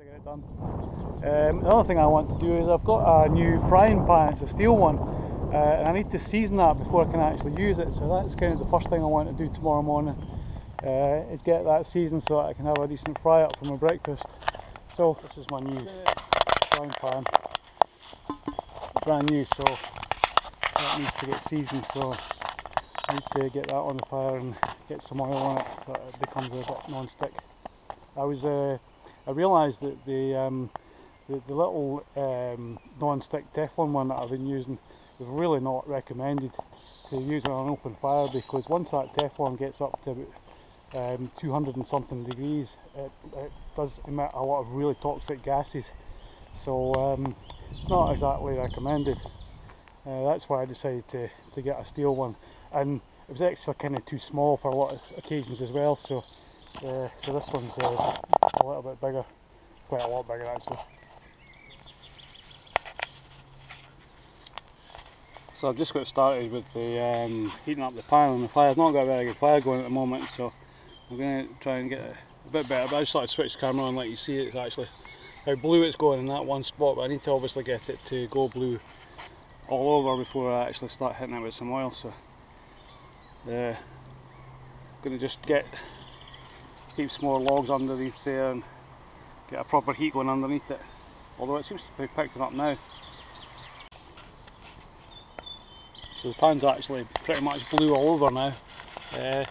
to get it done. The other thing I want to do is I've got a new frying pan, it's a steel one, and I need to season that before I can actually use it, so that's kind of the first thing I want to do tomorrow morning, is get that seasoned so that I can have a decent fry up for my breakfast. So this is my new frying pan, brand new, so that needs to get seasoned, so I need to get that on the fire and get some oil on it so that it becomes a bit non-stick. I realised that the little non-stick Teflon one that I've been using is really not recommended to use on an open fire, because once that Teflon gets up to about 200 and something degrees, it does emit a lot of really toxic gases, so it's not exactly recommended. That's why I decided to get a steel one, and it was actually kind of too small for a lot of occasions as well, so this one's a little bit bigger, quite a lot bigger actually. So I've just got started with the heating up the pan, and the fire's not got a very good fire going at the moment, so I'm going to try and get it a bit better. But I just thought I'd switch the camera on, let you see it's actually how blue it's going in that one spot, but I need to obviously get it to go blue all over before I actually start hitting it with some oil. So I'm going to just keep some more logs underneath there and get a proper heat going underneath it, although it seems to be picking up now. So the pan's actually pretty much blue all over now.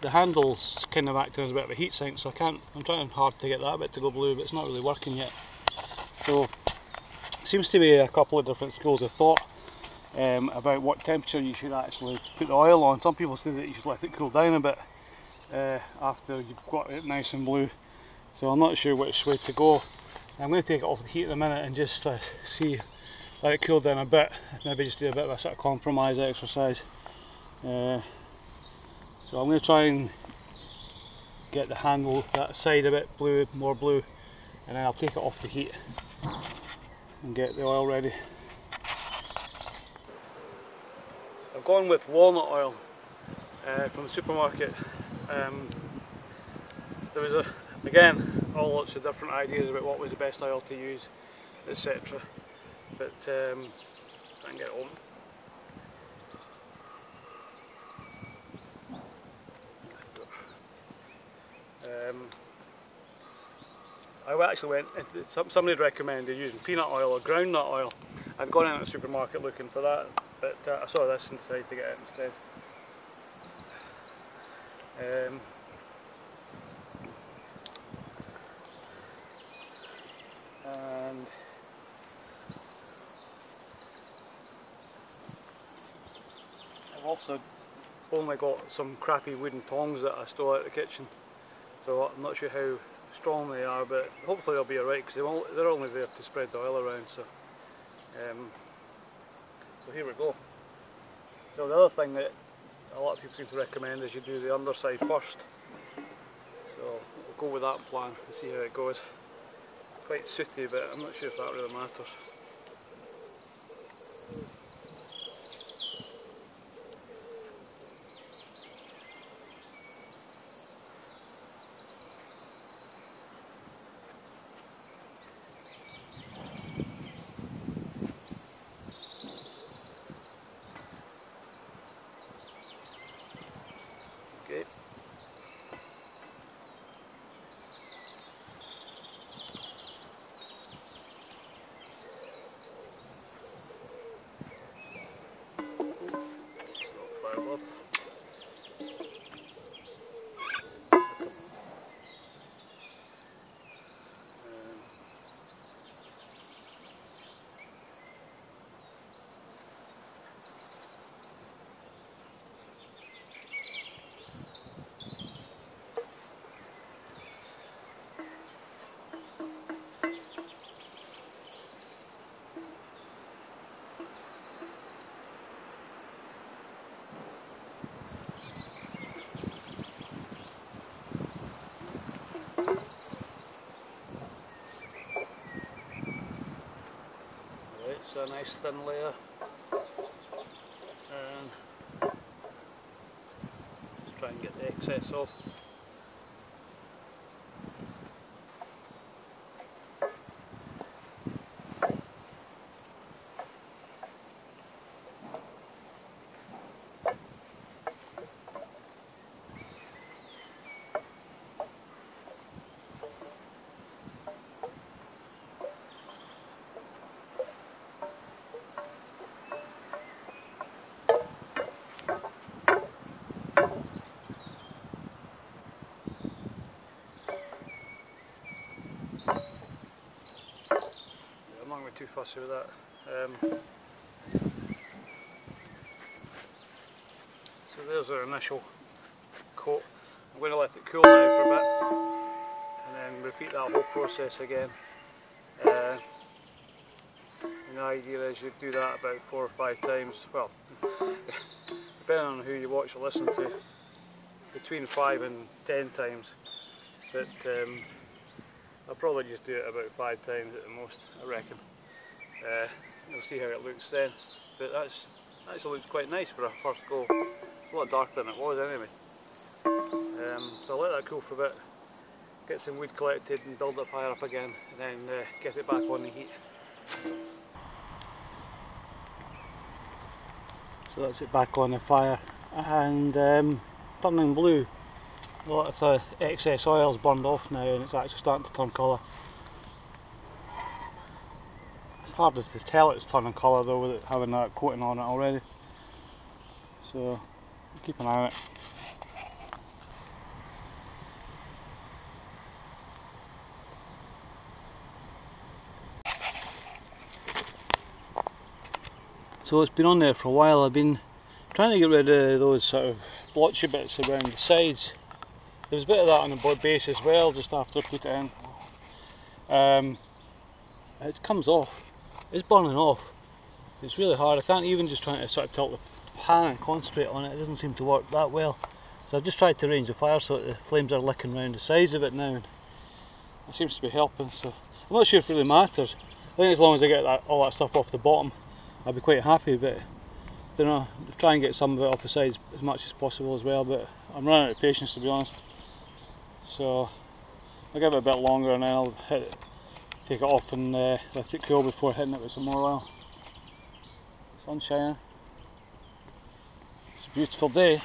The handle's kind of acting as a bit of a heat sink, so I'm trying hard to get that bit to go blue, but it's not really working yet. So seems to be a couple of different schools of thought about what temperature you should actually put the oil on. Some people say that you should let it cool down a bit after you've got it nice and blue, so I'm not sure which way to go. I'm going to take it off the heat in a minute and just see, let it cool down a bit, maybe just do a bit of a sort of compromise exercise. So I'm going to try and get the handle, that side a bit blue, more blue, and then I'll take it off the heat and get the oil ready. I've gone with walnut oil from the supermarket. There was again all lots of different ideas about what was the best oil to use, etc. But I can get it open. I actually went, somebody had recommended using peanut oil or groundnut oil. I'd gone into the supermarket looking for that, but I saw this and decided to get it instead. And I've also only got some crappy wooden tongs that I stole out of the kitchen, so I'm not sure how strong they are, but hopefully they'll be alright, because they're only there to spread the oil around. So here we go. So the other thing that a lot of people seem to recommend is you do the underside first, so we'll go with that plan and see how it goes. Quite sooty, but I'm not sure if that really matters. Okay. A nice thin layer, and try and get the excess off. too fussy with that. So there's our initial coat. I'm going to let it cool now for a bit and then repeat that whole process again. And the idea is you do that about 4 or 5 times, well, depending on who you watch or listen to, between 5 and 10 times, but I'll probably just do it about 5 times at the most, I reckon. We'll see how it looks then, but that actually looks quite nice for a first go. It's a lot darker than it was anyway. So I'll let that cool for a bit, get some wood collected and build the fire up again, and then get it back on the heat. So that's it back on the fire and turning blue. A lot of the excess oil's burned off now and it's actually starting to turn colour. It's hard to tell it's turning colour though without having that coating on it already. So keep an eye on it. So it's been on there for a while. I've been trying to get rid of those sort of blotchy bits around the sides. There was a bit of that on the base as well just after I put it in. It comes off. It's burning off. It's really hard. I can't even just try to sort of tilt the pan and concentrate on it. It doesn't seem to work that well. So I've just tried to arrange the fire so that the flames are licking around the sides of it now. And it seems to be helping. So I'm not sure if it really matters. I think as long as I get all that stuff off the bottom, I'll be quite happy, but I don't know, try and get some of it off the sides as much as possible as well, but I'm running out of patience to be honest. So I'll give it a bit longer and then I'll take it off and let it cool before hitting it with some more oil. Sun's shining. It's a beautiful day.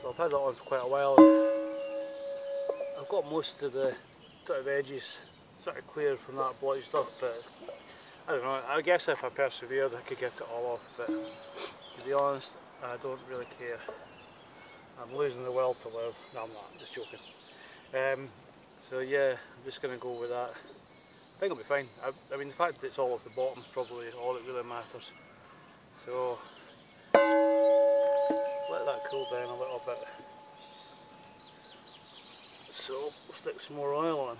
I've had that on for quite a while. I've got most of the sort of edges sort of cleared from that blotchy stuff, but I don't know, I guess if I persevered I could get it all off, but to be honest I don't really care. I'm losing the will to live. No, I'm not, I'm just joking. So yeah, I'm just going to go with that. I think it'll be fine. I mean the fact that it's all off the bottom is probably all that really matters. So let that cool down a little bit. So we'll stick some more oil on.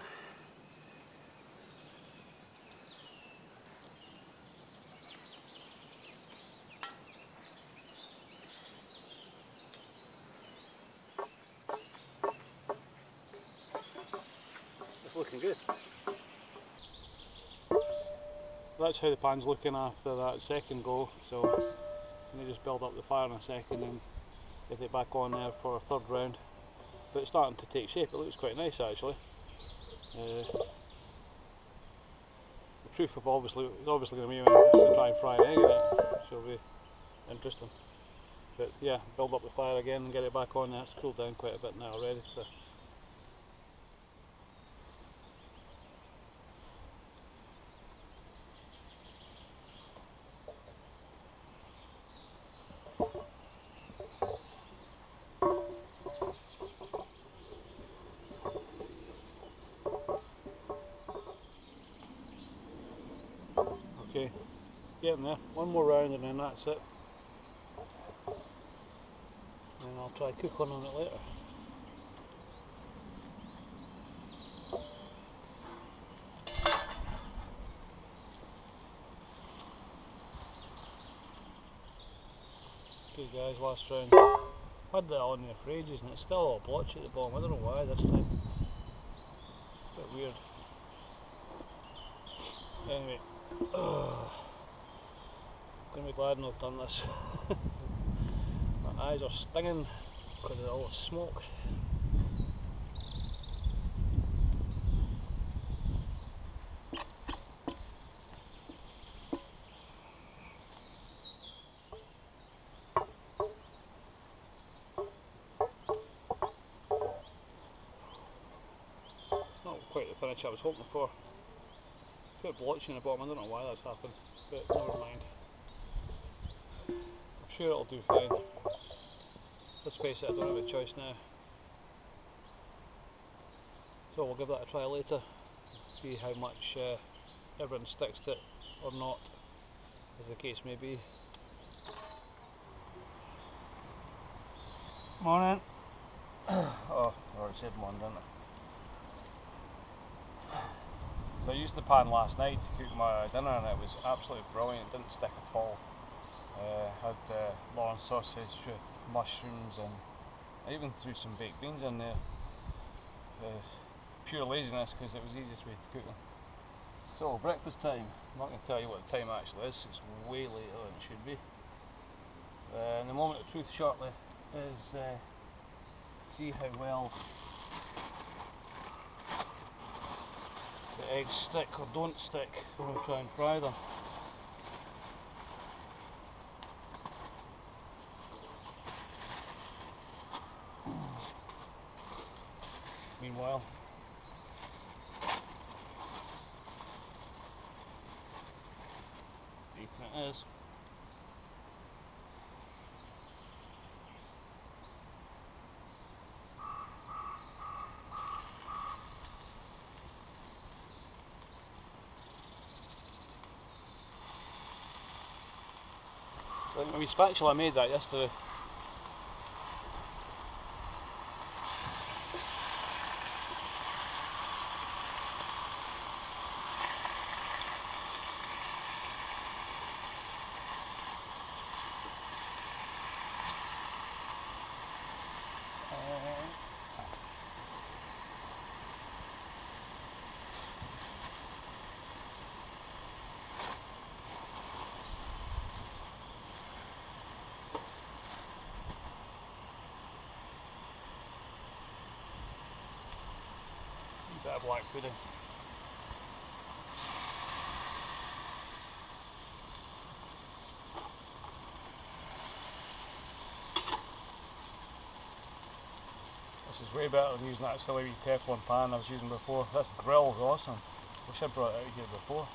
It's looking good. That's how the pan's looking after that second go. So you just build up the fire in a second and get it back on there for a third round. But it's starting to take shape. It looks quite nice actually. The proof of obviously going to be when I try and fry an egg in it, which will be interesting. But yeah, build up the fire again and get it back on there. It's cooled down quite a bit now already. So. Okay, getting there. One more round and then that's it. And I'll try cooking on it later. Okay guys, last round. I've had that on there for ages and it's still all blotchy at the bottom. I don't know why this time. It's a bit weird. Anyway, I'm going to be glad I've done this. My eyes are stinging because of all the smoke. Not quite the finish I was hoping for. Put blotchy in the bottom, I don't know why that's happened, but never mind. I'm sure it'll do fine. Let's face it, I don't have a choice now. So we'll give that a try later, see how much everything sticks to it or not, as the case may be. Morning. Oh, I already said morning, didn't I? So I used the pan last night to cook my dinner and it was absolutely brilliant, it didn't stick at all. Had lawn sausage with mushrooms and I even threw some baked beans in there. Pure laziness because it was the easiest way to cook them. So breakfast time, I'm not going to tell you what the time actually is, it's way later than it should be. And the moment of truth shortly is see how well the eggs stick or don't stick when we try and fry them. Meanwhile, bacon it is. My wee spatula, I made that yesterday. Bit of black pudding. This is way better than using that silly wee Teflon pan I was using before. This grill's awesome. Wish I'd brought it out here before.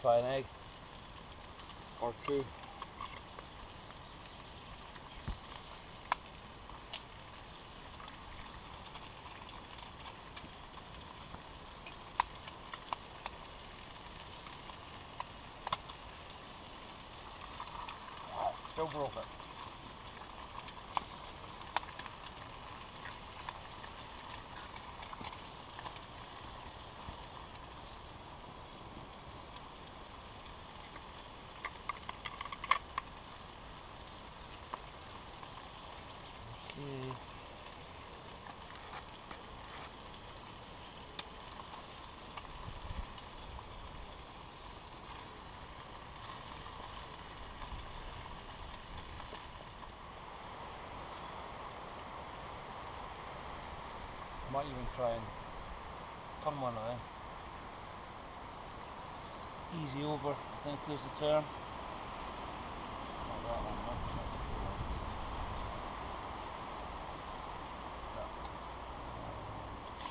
Try an egg or two. Still broke it. I might even try and turn one of them. Easy over, I think is the term. Not that one, no.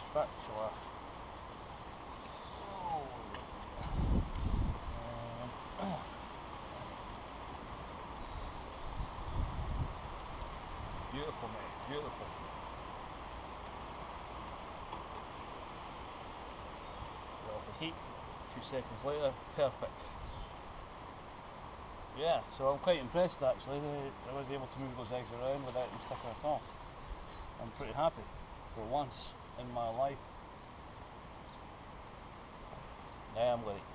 Spatula. Beautiful, mate, beautiful. Heat, 2 seconds later, perfect. Yeah, so I'm quite impressed actually. I was able to move those eggs around without them sticking at all. I'm pretty happy for once in my life. Now I'm going to